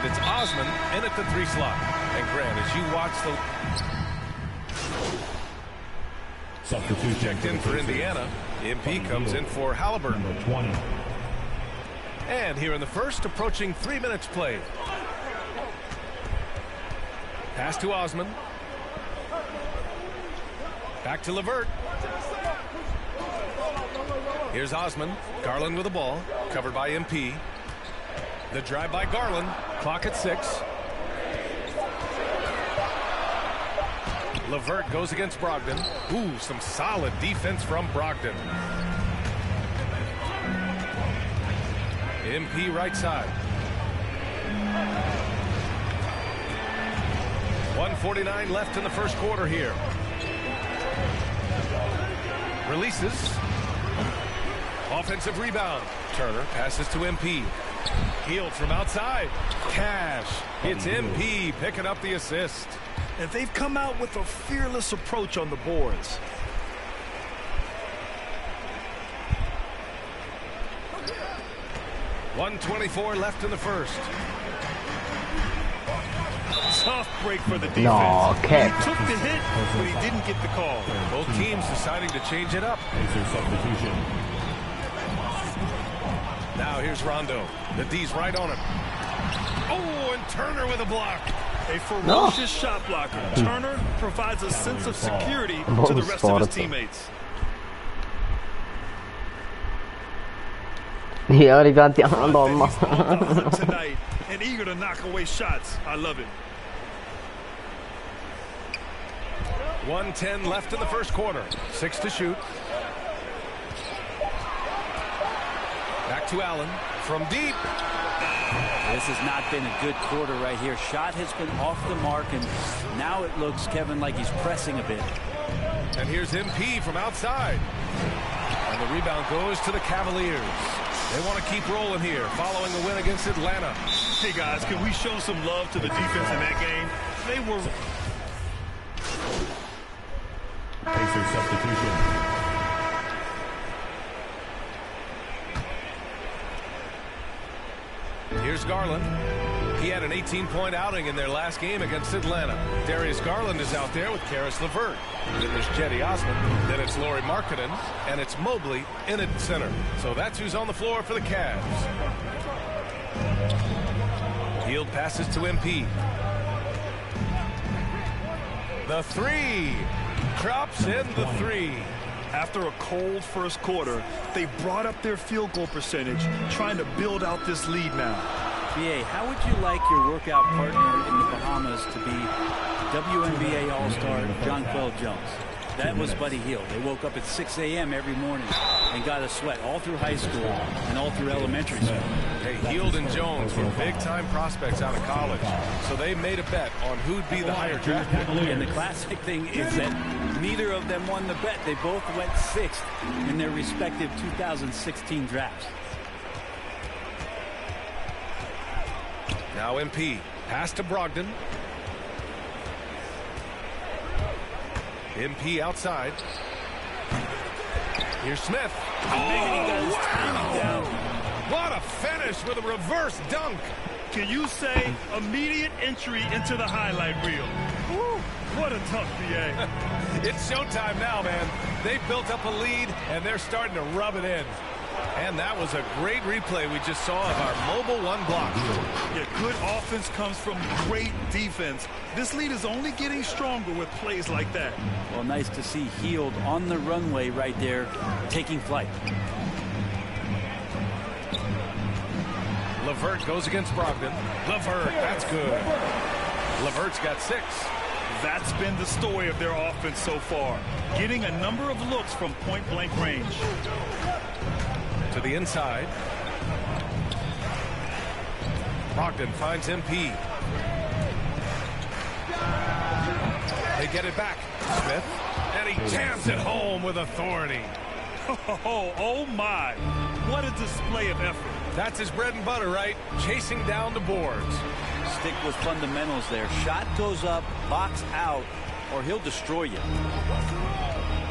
it's Osman in at the 3 slot. And Grant, as you watch the substitution checked in for Indiana, MP comes in for Halliburton. Number 20. And here in the first, approaching 3 minutes played. Pass to Osman. Back to Levert. Here's Osman. Garland with the ball. Covered by MP. The drive by Garland. Clock at 6. Levert goes against Brogdon. Ooh, some solid defense from Brogdon. MP right side. 1:49 left in the first quarter here. Releases. Offensive rebound. Turner passes to MP. Healed from outside. Cash. It's MP picking up the assist. And they've come out with a fearless approach on the boards. .124 left in the first. Tough break for the defense. No, okay. He took the hit, but he didn't get the call. Both teams deciding to change it up. Pacers substitution. Now here's Rondo. The D's right on him. Oh, and Turner with a block. A ferocious shot blocker. Turner provides a sense of security to the rest of his teammates. Io ripiantiamo la bomba. Tonight and eager to knock away shots. I love it. 1:10 left in the first quarter. 6 to shoot. Back to Allen from deep. This has not been a good quarter right here. Shot has been off the mark, and now it looks, Kevin, like he's pressing a bit. And here's MP from outside. And the rebound goes to the Cavaliers. They want to keep rolling here following the win against Atlanta. Hey, guys, can we show some love to the defense in that game? They were... Pacers substitution. Here's Garland. He had an 18-point outing in their last game against Atlanta. Darius Garland is out there with Karis LeVert. Then there's Cedi Osman. Then it's Lauri Markkanen. And it's Mobley in at center. So that's who's on the floor for the Cavs. Hield passes to MP. The 3. Drops in the 3. After a cold first quarter, they brought up their field goal percentage, trying to build out this lead now. BA, how would you like your workout partner in the Bahamas to be WNBA All-Star Jonquel Jones? That was Buddy Hield. They woke up at 6 a.m. every morning and got a sweat all through high school and all through elementary school. Hey, Hield and Jones were big-time prospects out of college, so they made a bet on who'd be the higher draft pick. And the classic thing is that neither of them won the bet. They both went 6th in their respective 2016 drafts. Now MP. Pass to Brogdon. MP outside. Here's Smith. Oh, He got his timing down. What a finish with a reverse dunk. Can you say immediate entry into the highlight reel? Woo, what a tough BA. It's showtime now, man. They built up a lead, and they're starting to rub it in. And that was a great replay we just saw of our mobile one block. Yeah, good offense comes from great defense. This lead is only getting stronger with plays like that. Well, nice to see Hield on the runway right there, taking flight. LeVert goes against Brogdon. LeVert, that's good. LeVert's got 6. That's been the story of their offense so far, getting a number of looks from point-blank range. To the inside. Brogdon finds MP. They get it back. Smith. And he jams it home with authority. Oh my. What a display of effort. That's his bread and butter, right? Chasing down the boards. Stick with fundamentals there. Shot goes up, box out, or he'll destroy you.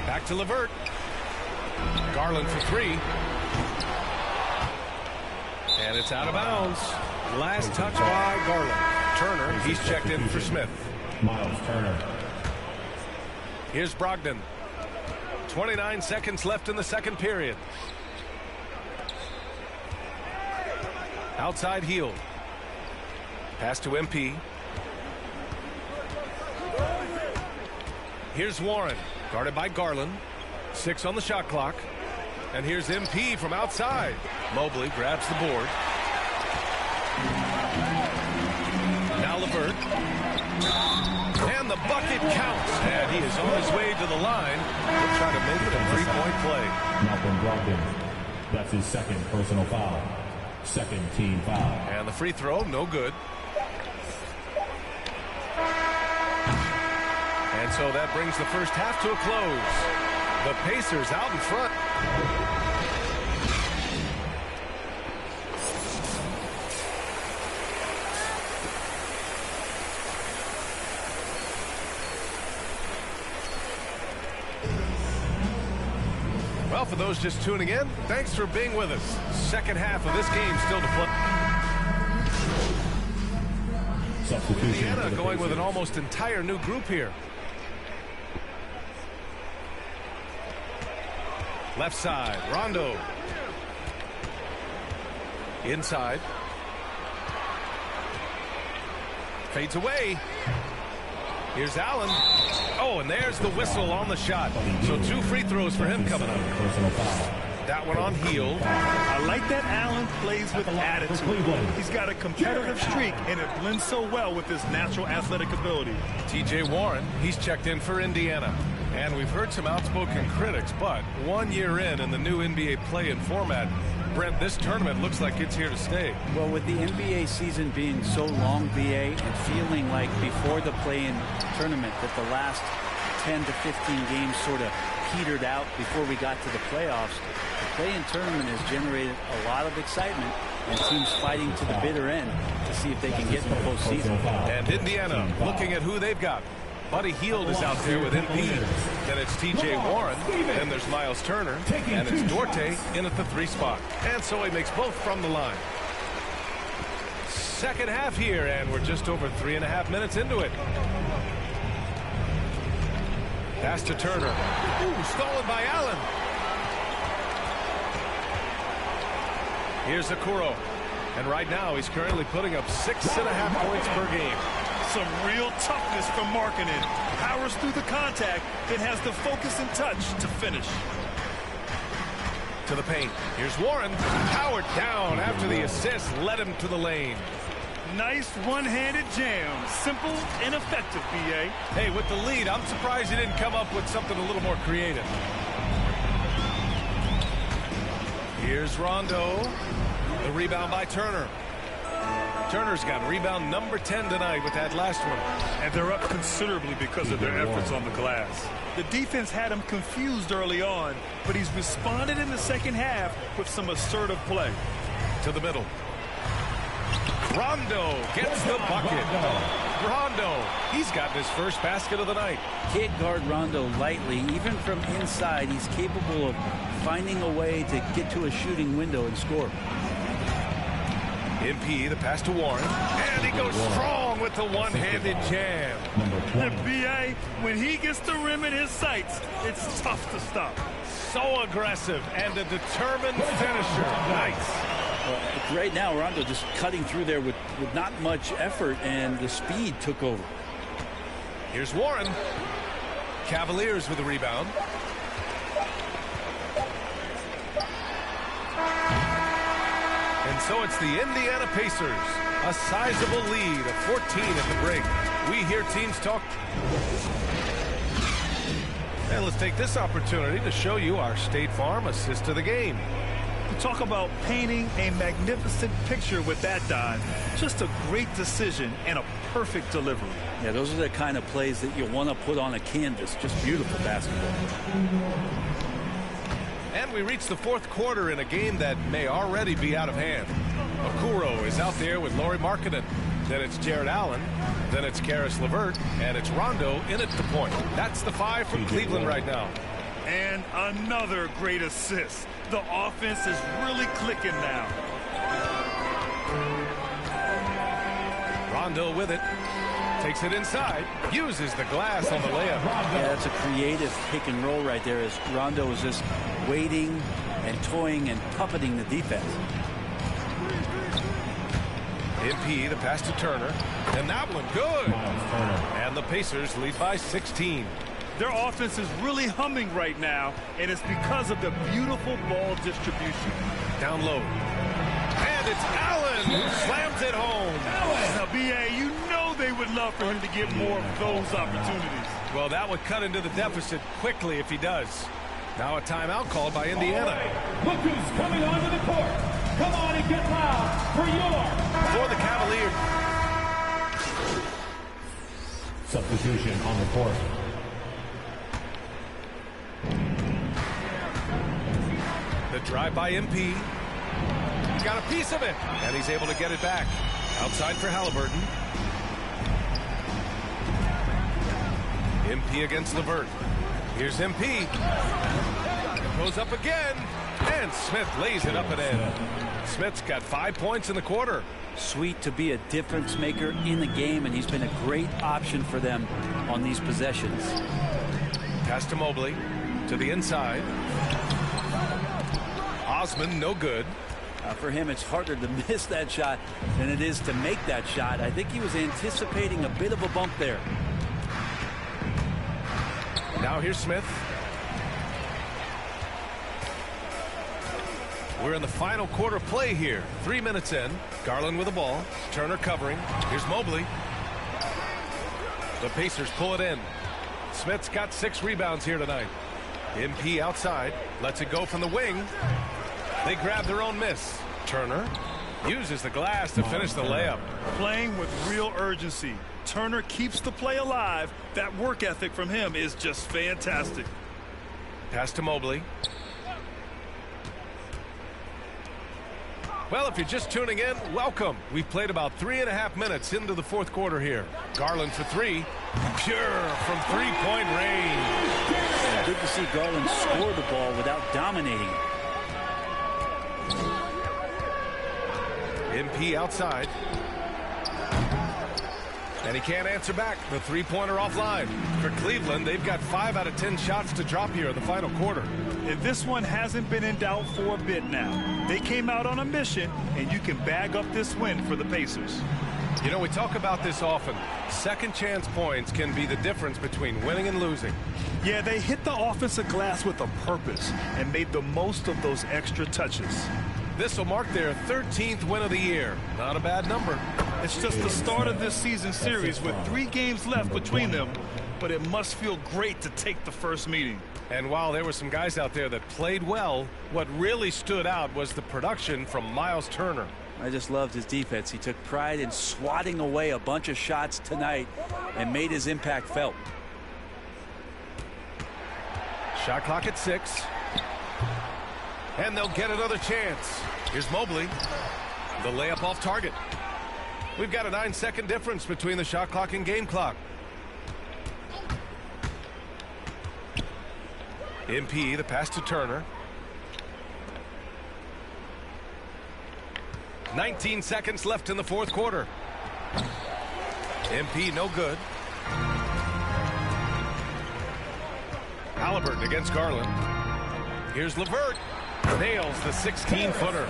Back to LeVert. Garland for 3. And it's out of bounds. Last touch by Garland. Turner, he's checked in for Smith. Miles Turner. Here's Brogdon. 29 seconds left in the second period. Outside heel. Pass to MP. Here's Warren, guarded by Garland. 6 on the shot clock. And here's MP from outside. Mobley grabs the board. Now LeVert. And the bucket counts. And he is on his way to the line. He'll try to make it a three-point play. Malcolm Brogdon. That's his second personal foul. Second team foul. And the free throw, no good. And so that brings the first half to a close. The Pacers out in front. Well, for those just tuning in, thanks for being with us. Second half of this game still to play. Substitution. Indiana going with an almost entire new group here. Left side, Rondo. Inside. Fades away. Here's Allen. Oh, and there's the whistle on the shot. So 2 free throws for him coming up. Personal foul. That one on heel. I like that Allen plays with attitude. He's got a competitive streak, and it blends so well with his natural athletic ability. T.J. Warren, he's checked in for Indiana. And we've heard some outspoken critics, but 1 year in the new NBA play-in format, Brent, this tournament looks like it's here to stay. Well, with the NBA season being so long, BA, and feeling like before the play-in tournament that the last 10 to 15 games sort of petered out before we got to the playoffs, the play-in tournament has generated a lot of excitement and teams fighting to the bitter end to see if they can get in the postseason. And Indiana looking at who they've got. Buddy Hield is out there with MP. Then it's T.J. Warren. Then there's Miles Turner. And it's Duarte in at the 3 spot. And so he makes both from the line. Second half here, and we're just over 3.5 minutes into it. Pass to Turner. Ooh, stolen by Allen. Here's Okoro. And right now he's currently putting up 6.5 points per game. Some real toughness from Markkanen. Powers through the contact, then has the focus and touch to finish. To the paint. Here's Warren. Powered down after the assist led him to the lane. Nice one-handed jam. Simple and effective, B.A. Hey, with the lead, I'm surprised he didn't come up with something a little more creative. Here's Rondo. The rebound by Turner. Turner's got rebound number 10 tonight with that last one. And they're up considerably because of their efforts on the glass. The defense had him confused early on, but he's responded in the second half with some assertive play. To the middle. Rondo gets the bucket. Rondo, he's gotten his first basket of the night. Can't guard Rondo lightly. Even from inside, he's capable of finding a way to get to a shooting window and score. MP, the pass to Warren, and he goes strong with the one-handed jam. And B.A., when he gets the rim in his sights, it's tough to stop. So aggressive and a determined finisher. Nice. Right now, Rondo just cutting through there with not much effort, and the speed took over. Here's Warren. Cavaliers with the rebound. And so it's the Indiana Pacers. A sizable lead of 14 at the break. We hear teams talk. And let's take this opportunity to show you our State Farm assist of the game. Talk about painting a magnificent picture with that dive. Just a great decision and a perfect delivery. Yeah, those are the kind of plays that you want to put on a canvas. Just beautiful basketball. And we reach the fourth quarter in a game that may already be out of hand. Okoro is out there with Lauri Markkanen. Then it's Jared Allen. Then it's Caris LeVert. And it's Rondo in at the point. That's the 5 from Cleveland right now. And another great assist. The offense is really clicking now. Rondo with it. Takes it inside. Uses the glass on the layup. Yeah, that's a creative pick and roll right there as Rondo is just waiting and toying and puppeting the defense. MP, the pass to Turner. And that one good. And the Pacers lead by 16. Their offense is really humming right now, and it's because of the beautiful ball distribution. Down low. And it's Allen who slams it home. Now, BA, you know they would love for him to get more of those opportunities. Well, that would cut into the deficit quickly if he does. Now a timeout called by Indiana. Right. Look who's coming onto the court. Come on and get loud For the Cavaliers. Substitution on the court. The drive by MP. He's got a piece of it, and he's able to get it back. Outside for Halliburton. MP against LeVert. Here's MP. Goes up again, and Smith lays it up and in. Smith's got 5 points in the quarter. Sweet to be a difference maker in the game, and he's been a great option for them on these possessions. Pass to Mobley. To the inside. Osman, no good. For him, it's harder to miss that shot than it is to make that shot. I think he was anticipating a bit of a bump there. Now here's Smith. We're in the final quarter play here. 3 minutes in. Garland with the ball. Turner covering. Here's Mobley. The Pacers pull it in. Smith's got 6 rebounds here tonight. MP outside. Lets it go from the wing. They grab their own miss. Turner uses the glass to finish the layup. Playing with real urgency. Turner keeps the play alive. That work ethic from him is just fantastic. Pass to Mobley. Well, if you're just tuning in, welcome. We've played about 3.5 minutes into the fourth quarter here. Garland for 3. Pure from three-point range. Yeah, good to see Garland score the ball without dominating. MP outside. And he can't answer back. The three-pointer offline. For Cleveland, they've got 5 out of 10 shots to drop here in the final quarter. And this one hasn't been in doubt for a bit now. They came out on a mission, and you can bag up this win for the Pacers. You know, we talk about this often. Second chance points can be the difference between winning and losing. Yeah, they hit the offensive glass with a purpose and made the most of those extra touches. This will mark their 13th win of the year. Not a bad number. It's just the start of this season series with 3 games left between them, but it must feel great to take the first meeting. And while there were some guys out there that played well, what really stood out was the production from Miles Turner. I just loved his defense. He took pride in swatting away a bunch of shots tonight and made his impact felt. Shot clock at 6. And they'll get another chance. Here's Mobley. The layup off target. We've got a 9-second difference between the shot clock and game clock. MP, the pass to Turner. 19 seconds left in the fourth quarter. MP no good. Halliburton against Garland. Here's LeVert. Nails the 16-footer.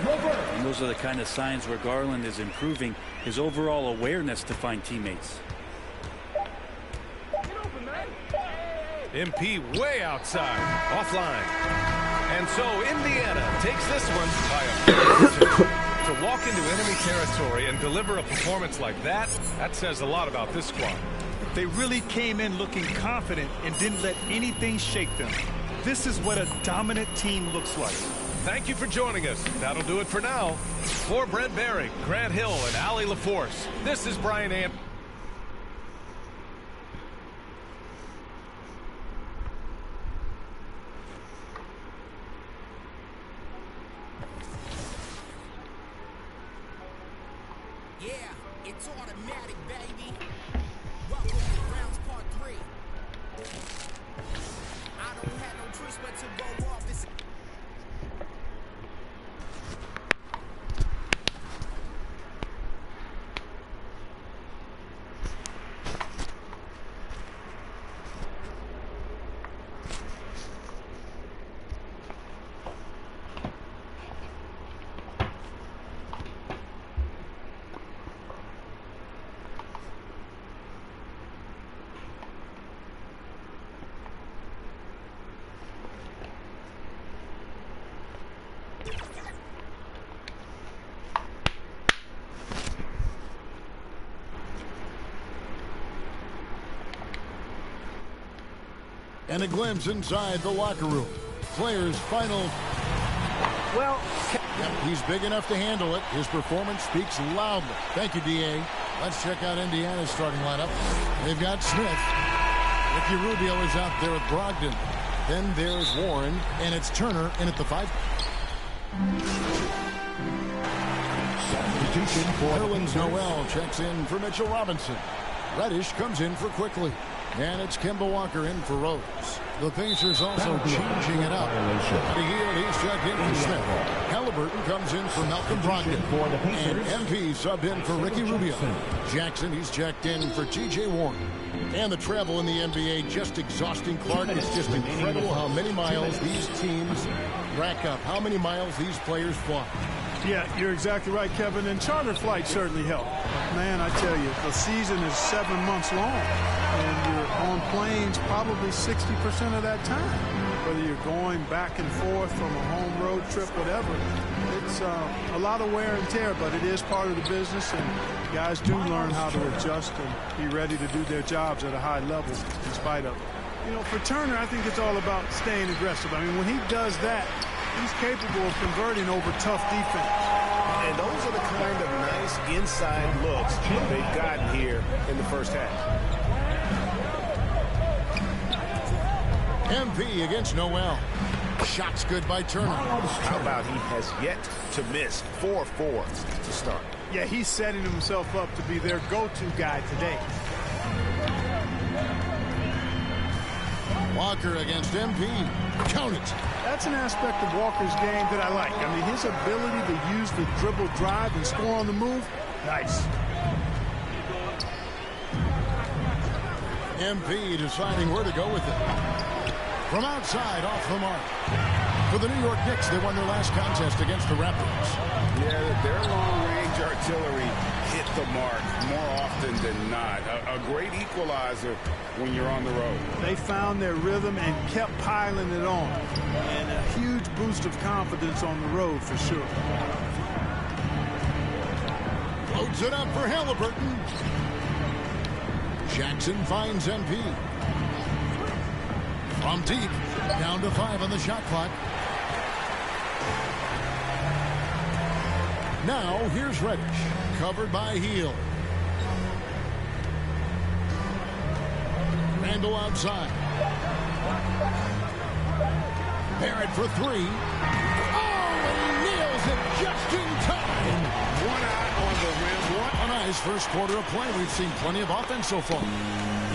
And those are the kind of signs where Garland is improving his overall awareness to find teammates. MP way outside, offline. And so Indiana takes this one by a to walk into enemy territory and deliver a performance like that says a lot about this squad. They really came in looking confident and didn't let anything shake them. This is what a dominant team looks like. Thank you for joining us. That'll do it for now. For Brent Barry, Grant Hill, and Allie LaForce, this is Brian Ant. Yeah, it's automatic, baby. Welcome to rounds part 3. I don't have no choice but to go off this. And a glimpse inside the locker room. Players' final. Well, Yep, he's big enough to handle it. His performance speaks loudly. Thank you, D.A. Let's check out Indiana's starting lineup. They've got Smith. Ricky Rubio is out there with Brogdon. Then there's Warren, and it's Turner in at the 5. Substitution for Nerlens Noel checks in for Mitchell Robinson. Reddish comes in for Quickly. And it's Kemba Walker in for Rose. The Pacers also changing it up. Buddy Hield, he's checked in for Smith. Halliburton comes in for Malcolm Brogdon. And MP sub in for Ricky Rubio. Jackson, he's checked in for T.J. Warren. And the travel in the NBA just exhausting, Clark. It's just incredible how many miles these teams rack up, how many miles these players fly. Yeah, you're exactly right, Kevin. And charter flights certainly help. Man, I tell you, the season is 7 months long. And you're on planes probably 60% of that time. Whether you're going back and forth from a home road trip, whatever. It's a lot of wear and tear, but it is part of the business. And guys do learn how to adjust and be ready to do their jobs at a high level in spite of it. You know, for Turner, I think it's all about staying aggressive. I mean, when he does that, he's capable of converting over tough defense. And those are the kind of nice inside looks they've gotten here in the first half. MP against Noel. Shots good by Turner. How about he has yet to miss 4-4 to start? Yeah, he's setting himself up to be their go-to guy today. Walker against MP. Count it. That's an aspect of Walker's game that I like. I mean, his ability to use the dribble drive and score on the move, nice. MP deciding where to go with it. From outside, off the mark. For the New York Knicks, they won their last contest against the Raptors. Yeah, their long-range artillery hit the mark more often than not. A great equalizer when you're on the road. They found their rhythm and kept piling it on. And a huge boost of confidence on the road for sure. Loads it up for Halliburton. Jackson finds MP. From deep, down to 5 on the shot clock. Now, here's Reddish, covered by Hield. Randall outside. Barrett for 3. Oh, and he nails it just in time. One eye on the rim. What a nice first quarter of play. We've seen plenty of offense so far.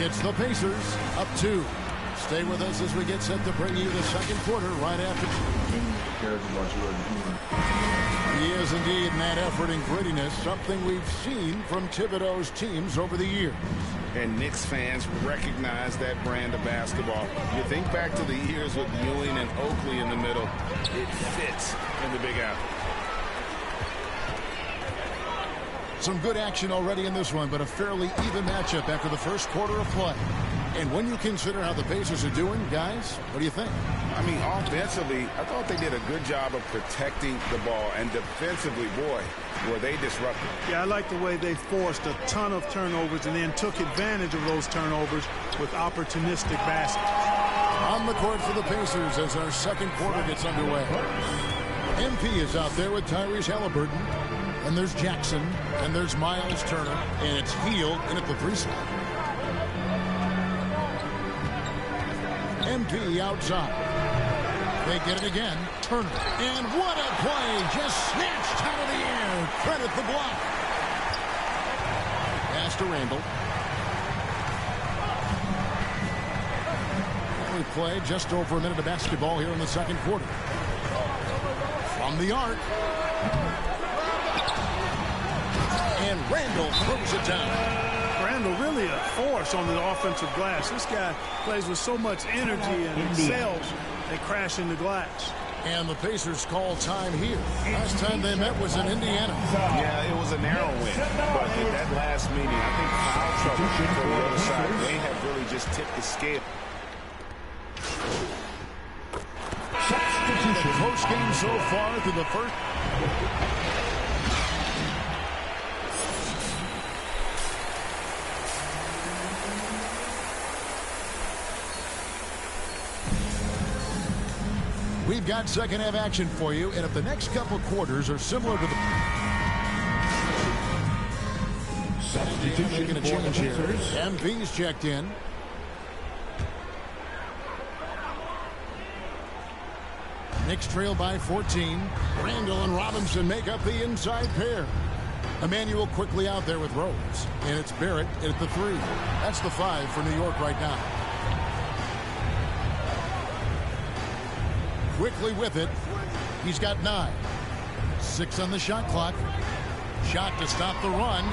It's the Pacers, up 2. Stay with us as we get set to bring you the second quarter right after. He is indeed in that effort and grittiness, something we've seen from Thibodeau's teams over the years. And Knicks fans recognize that brand of basketball. You think back to the years with Ewing and Oakley in the middle. It fits in the Big Apple. Some good action already in this one, but a fairly even matchup after the first quarter of play. And when you consider how the Pacers are doing, guys, what do you think? I mean, offensively, I thought they did a good job of protecting the ball. And defensively, boy, were they disruptive. Yeah, I like the way they forced a ton of turnovers and then took advantage of those turnovers with opportunistic baskets. On the court for the Pacers as our second quarter gets underway. MP is out there with Tyrese Halliburton. And there's Jackson. And there's Miles Turner. And it's Hield in at the 3 slot. MP outside. They get it again. Turner. And what a play. Just snatched out of the air. Credit the block. Pass to Randall. We play just over a minute of basketball here in the second quarter. From the arc. And Randall throws it down. Randall really a force on the offensive glass. This guy plays with so much energy and excels. They crash into glass. And the Pacers call time here. Last time they met was in Indiana. Yeah, it was a narrow win. But in that last meeting, I think foul trouble for the other side may have really just tipped the scale. The close game so far through the first. We've got second half action for you, and if the next couple quarters are similar to the... Substitution making a for change the here. Pacers. MP's checked in. Knicks trail by 14. Randall and Robinson make up the inside pair. Emmanuel quickly out there with Rose. And it's Barrett at the 3. That's the 5 for New York right now. Quickly with it. He's got 9. 6 on the shot clock. Shot to stop the run.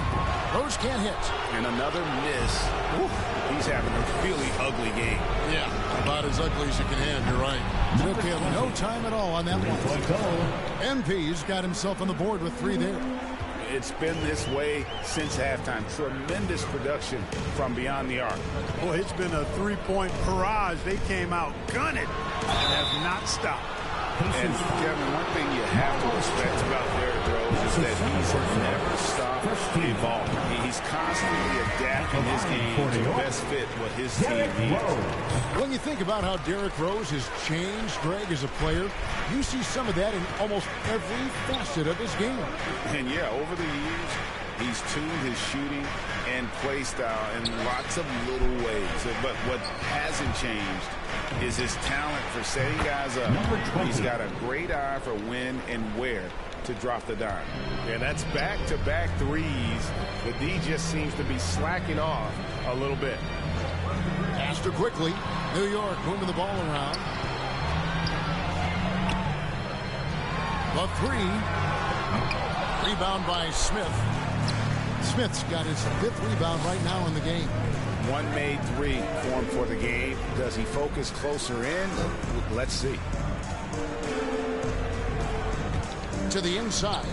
Rose can't hit. And another miss. Woo. He's having a really ugly game. Yeah, about as ugly as you can have. You're right. Took him no time at all on that one. MP's got himself on the board with 3 there. It's been this way since halftime. Tremendous production from beyond the arc. Boy, it's been a three-point barrage. They came out gunning and have not stopped. And Kevin, one thing you have to respect about Derrick Rose is that he's never stopped evolving. He's constantly adapting his game to best fit what his team needs. When you think about how Derrick Rose has changed, Greg, as a player, you see some of that in almost every facet of his game. And yeah, over the years, he's tuned his shooting and play style in lots of little ways. But what hasn't changed is his talent for setting guys up. He's got a great eye for when and where to drop the dime. And that's back-to-back threes. The D just seems to be slacking off a little bit. Faster quickly. New York moving the ball around. The 3. Rebound by Smith. Smith's got his 5th rebound right now in the game. One made 3 for him for the game. Does he focus closer in? Let's see. To the inside.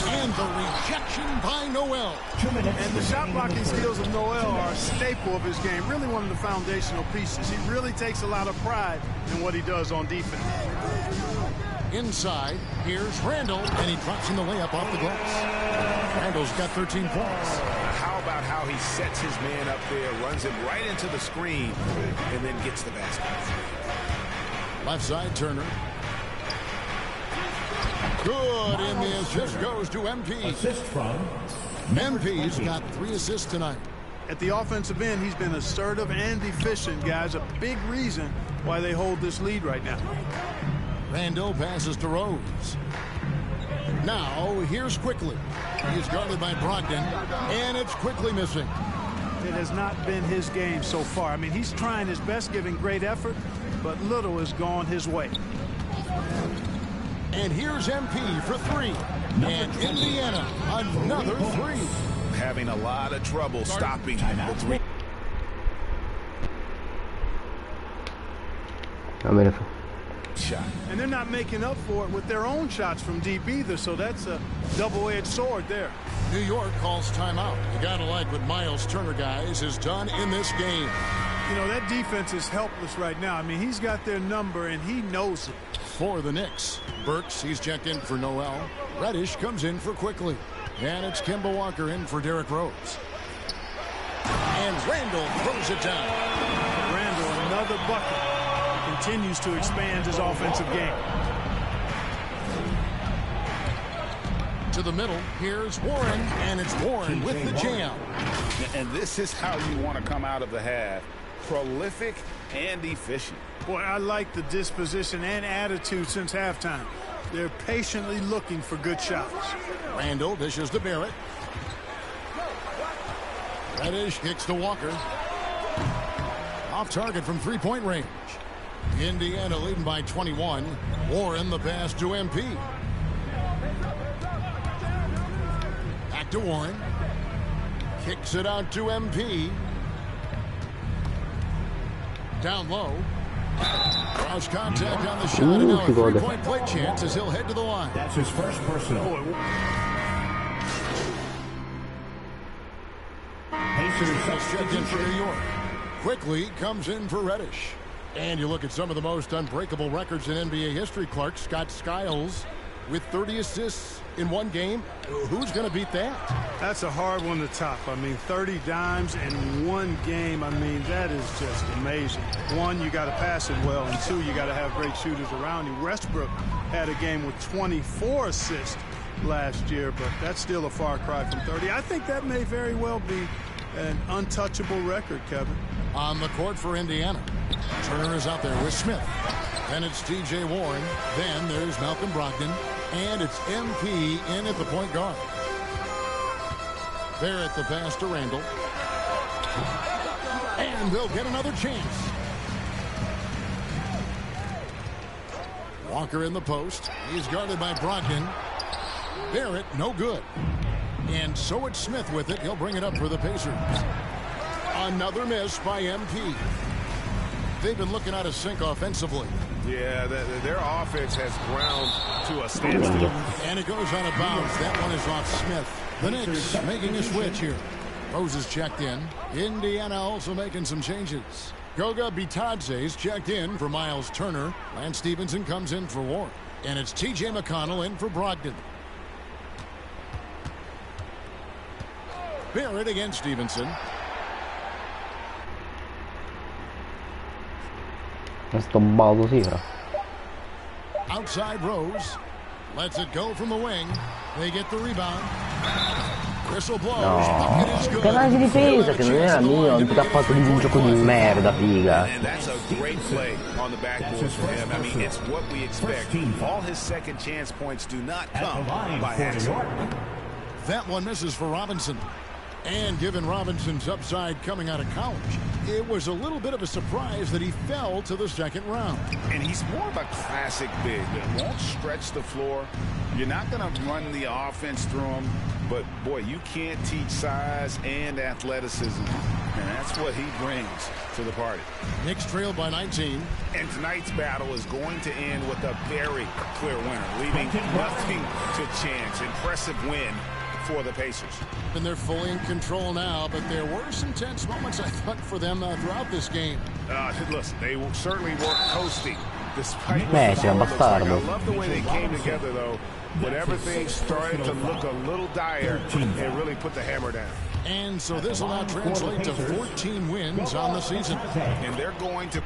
And the rejection by Noel. And the shot blocking skills of Noel are a staple of his game. Really one of the foundational pieces. He really takes a lot of pride in what he does on defense. Inside, here's Randall, and he drops in the layup off the glass. Randall's got 13 points. How about how he sets his man up there, runs him right into the screen, and then gets the basket. Left side, Turner. Good, and the assist goes to MP. Assist from MP's got 3 assists tonight. At the offensive end, he's been assertive and efficient, guys. A big reason why they hold this lead right now. Randall passes to Rose. Now, here's Quickly. He's guarded by Brogdon, and it's Quickly missing. It has not been his game so far. I mean, he's trying his best, giving great effort, but little has gone his way. And here's MP for 3. And Indiana, another 3. Having a lot of trouble stopping the 3. Shot. And they're not making up for it with their own shots from deep either, so that's a double-edged sword there. New York calls timeout. You gotta like what Miles Turner, guys, has done in this game. You know, that defense is helpless right now. I mean, he's got their number, and he knows it. For the Knicks, Burks, he's checked in for Noel. Reddish comes in for Quickly. And it's Kemba Walker in for Derrick Rose. And Randall throws it down. Randall, another bucket. Continues to expand his offensive game. To the middle, here's Warren, and it's Warren with the jam. And this is how you want to come out of the half. Prolific and efficient. Boy, I like the disposition and attitude since halftime. They're patiently looking for good shots. Randall dishes to Barrett. Reddish kicks to Walker. Off target from three-point range. Indiana leading by 21. Warren the pass to MP. Back to Warren. Kicks it out to MP. Down low. Draws contact on the shot. And now a three-point play chance as he'll head to the line. That's his first personal. Pacers checked in for New York. Quickly comes in for Reddish. And you look at some of the most unbreakable records in NBA history, Clark. Scott Skiles with 30 assists in one game. Who's going to beat that? That's a hard one to top. I mean, 30 dimes in one game. I mean, that is just amazing. One, you got to pass it well, and two, you got to have great shooters around you. Westbrook had a game with 24 assists last year, but that's still a far cry from 30. I think that may very well be an untouchable record, Kevin. On the court for Indiana, Turner is out there with Smith. Then it's T.J. Warren. Then there's Malcolm Brogdon. And it's MP in at the point guard. Barrett the pass to Randall. And they'll get another chance. Walker in the post. He's guarded by Brogdon. Barrett, no good. And so it's Smith with it. He'll bring it up for the Pacers. Another miss by MP. They've been looking out of sync offensively. Yeah, their offense has ground to a standstill. And it goes out of bounds. That one is off Smith. The Knicks making a switch here. Rose is checked in. Indiana also making some changes. Goga Bitadze's checked in for Miles Turner. Lance Stevenson comes in for Warren. And it's T.J. McConnell in for Brogdon. Barrett against Stevenson. Outside Rose. Lets it go from the wing. They get the rebound. Whistle blows. No, penale di difesa che non era mio, non ti ha fatto di un gioco di merda, figa. And that's a great play on the backboard for him. I mean, it's what we expect. All his second chance points do not come by accident. That one misses for Robinson. And given Robinson's upside coming out of college, it was a little bit of a surprise that he fell to the second round. And he's more of a classic big that won't stretch the floor. You're not going to run the offense through him, but boy, you can't teach size and athleticism, and that's what he brings to the party. Knicks trail by 19. And tonight's battle is going to end with a very clear winner, leaving nothing to chance. Impressive win for the Pacers. And they're fully in control now, but there were some tense moments, I thought, for them throughout this game. Listen, they certainly weren't coasting despite C'è un bastardo. I love the way they came together, though. When everything started to look a little dire, they really put the hammer down. And so this will now translate to 14 wins on the season. And they're going to...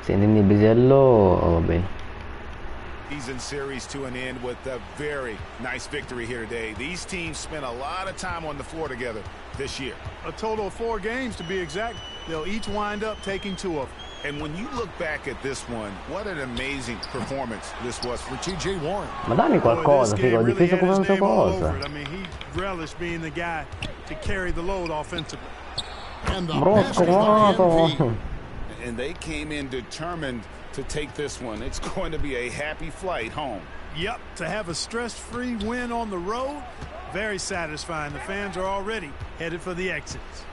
Sentimi il bisello, va bene. Season series to an end with a very nice victory here today. These teams spent a lot of time on the floor together this year. A total of 4 games to be exact. They'll each wind up taking 2 of them. And when you look back at this one, what an amazing performance this was for T.J. Warren. Ma dammi qualcosa, figo, ho difeso come non so cosa. I mean, he relished being the guy to carry the load offensively. And the basket. And they came in determined to take this one. It's going to be a happy flight home. Yep, to have a stress-free win on the road, very satisfying. The fans are already headed for the exits.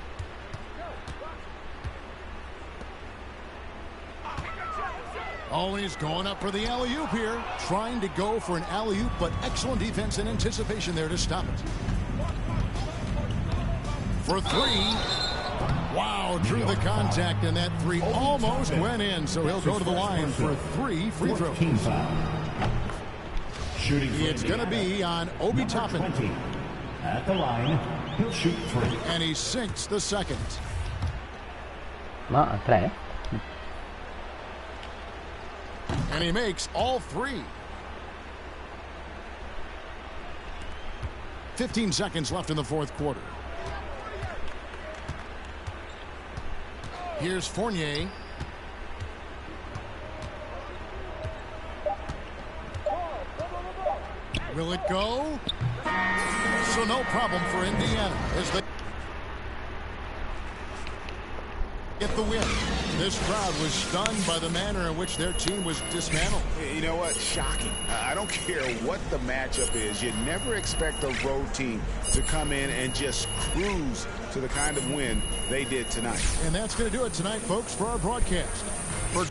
Always going up for the alley-oop here. Trying to go for an alley-oop, but excellent defense and anticipation there to stop it. For 3. Wow, drew the contact, and that 3 almost went in, so he'll go to the line for 3 free throws. It's going to be on Obi Toppin. At the line, he'll shoot 3. And he sinks the second. Ma 3? And he makes all 3. 15 seconds left in the fourth quarter. Here's Fournier. Will it go? So no problem for Indiana as they get the win. This crowd was stunned by the manner in which their team was dismantled. You know what? Shocking. I don't care what the matchup is. You never expect a road team to come in and just cruise to the kind of win they did tonight. And that's going to do it tonight, folks, for our broadcast. For